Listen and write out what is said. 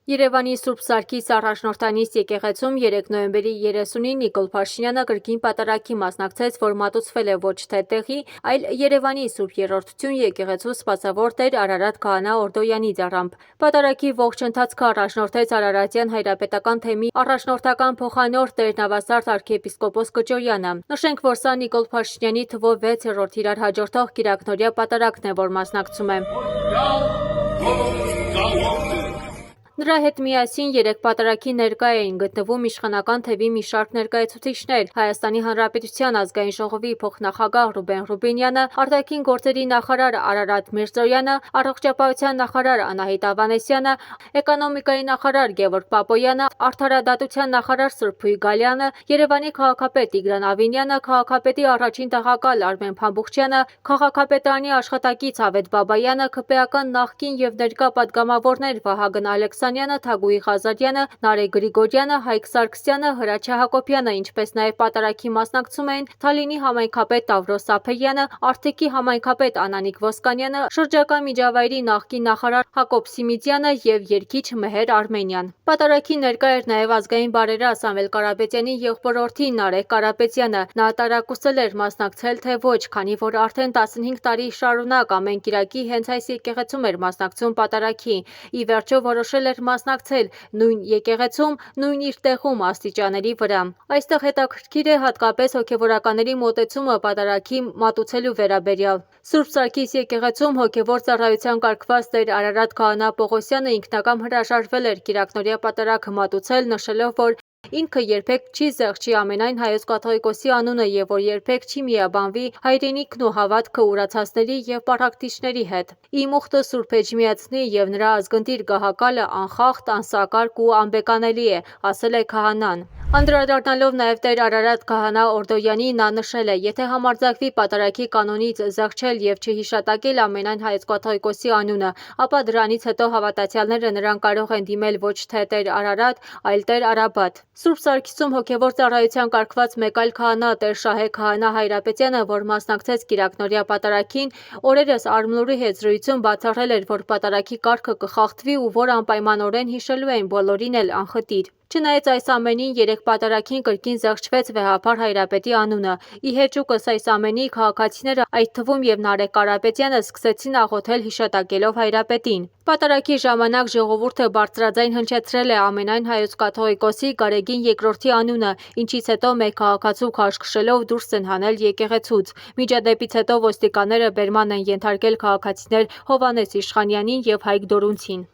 Երևանի Սուրբ Սարգիս առաջնորդանիստ եկեղեցում 3 նոյեմբերի 30-ին Նիկոլ Փաշինյանը կրկին պատարագի մասնակցեց, որ մատուցվել է ոչ թե տեղի, այլ Երևանի Սուրբ Երրորդություն եկեղեցու սպասավոր տեր Արարատ քահանա Օրդոյանի ձեռամբ։ Պատարագի ողջ ընթացքը առաջնորդեց Արարատյան հայրապետական թեմի առաջնորդական փոխանորդ տեր Նավասարդ arczepiskopos Կճոյանը։ Նշենք, որ սա Նիկոլ Փաշինյանի թվով 6-րդ իրար հաջորդող կիրակնօրյա պատարագն է, որ մասնակցում է։ Նրա հետ միասին 3 պատարագի ներկա էին գտնվում իշխանական թևի մի շարք ներկայացուցիչներ՝ Հայաստանի Հանրապետության ազգային ժողովի փոխնախագահ Ռուբեն Ռուբինյանը, արտաքին գործերի նախարար Արարատ Միրզոյանը, առողջապահության նախարար Անահիտ Ավանեսյանը, էկոնոմիկայի նախարար Գևորգ Պապոյանը, արդարադատության նախարար Սրփուհի Գալյանը, Երևանի քաղաքապետ Տիգրան Ավինյանը, քաղաքապետի առաջին տեղակալ Արմեն Փամբուխչյանը, քաղաքապետարանի աշխատակից Ավետ Բաբայանը, ՔՊԱ-ական նախկին եւ ներկա պատգամավորներ Վահագն Ալեքսանյանը, Թագուհի Ղազարյանը, Նարեկ Գրիգորյանը, Հայկ Սարգսյանը, Հրաչյա Հակոբյանը, ինչպես նաև պատարագի մասնակցում էին Թալինի համայնքապետ Տավրոս Սափեյանը, Արթիկի համայնքապետ Անանիկ Ոսկանյանը, շրջակա միջավայրի նախկին նախարար Հակոբ Սիմիձյանը եւ երգիչ Մեհեր Արմենյան։ Պատարագի ներկա էր նաև ազգային բարերար Սամվել Կարապետյանի եղբորորդի Նարեկ Կարապետյանը։ Նա տարակուսել էր մասնակցել թե ոչ, քանի որ արդեն 15 տարի շարունակ ամեն կիրակի հենց այս եկեղեցում էր մասնակցում պատարագի։ Ի վերջո որոշել էր մասնակցել նույն եկեղեցում, նույն իր տեղում աստիճանների վրա։ Այստեղ հետաքրքիր է հատկապես հոգևորականների մոտեցումը պատարագի մատուցելու վերաբերյալ։ Սուրբ Սարգիս եկեղեցում հոգևոր ծառայության կարգված տեր Արարատ քահանա Պողոսյանը ինքնակամ հրաժարվել էր կիրակնօրյա պատարագ մատուցել, նշելով, որ ինքը երբեք չի զեղչի ամենայն հայոց կաթողիկոսի անունը եւ որ երբեք չի միաբանվի հայրենիքն ու հավատքը ուրացածների եւ պառակտիչների հետ։ Իմ ուխտը Սուրբ Էջմիածնի եւ նրա ազգընտիր գահակալը անխախտ, անսակարկ ու անբեկանելի է, ասել է քահանան։ Անդրադառնալով նաև տեր Արարատ քահանա Օրդոյանի, նա նշել է, եթե համարձակվի պատարագի կանոնից զեղչել եւ չհիշատակել ամենայն հայոց կաթողիկոսի անունը, ապա դրանից հետո հավատացյալները նրան կարող են դիմել ոչ թե տեր Արարատ, այլ տեր Արաբատ։ Սուրբ Սարգիսում հոգևոր ծառայության կարգված մեկ այլ քահանա տեր Շահե քահանա Հայրապետյանը, որ մասնակցեց կիրակնօրյա պատարագին, օրերս Արմլուրի հետ զրույցում բացառել էր, որ պատարագի կարգը կխախտվի ու որ անպայմանորեն հիշելու են բոլորին էլ անխտիր։ Չնայած այս ամենին 3 պատարագին կրկին զեղչվեց վեհափար Հայրապետի անունը։ Ի հեճուկս այս ամենի քաղաքացիները, այդ թվում եւ Նարեկ Կարապետյանը, սկսեցին աղոթել հիշատակելով Հայրապետին։ Պատարագի ժամանակ ժողովուրդը բարձրաձայն հնչեցրել է ամենայն հայոց կաթողիկոսի Գարեգին II-ի անունը, ինչից հետո մեկ քաղաքացու քաշքշելով դուրս են հանել եկեղեցուց։ Միջադեպից հետո ոստիկանները բերման են ենթարկել քաղաքացիներ Հովհաննես Իշխանյանին եւ Հայկ Դորունցին։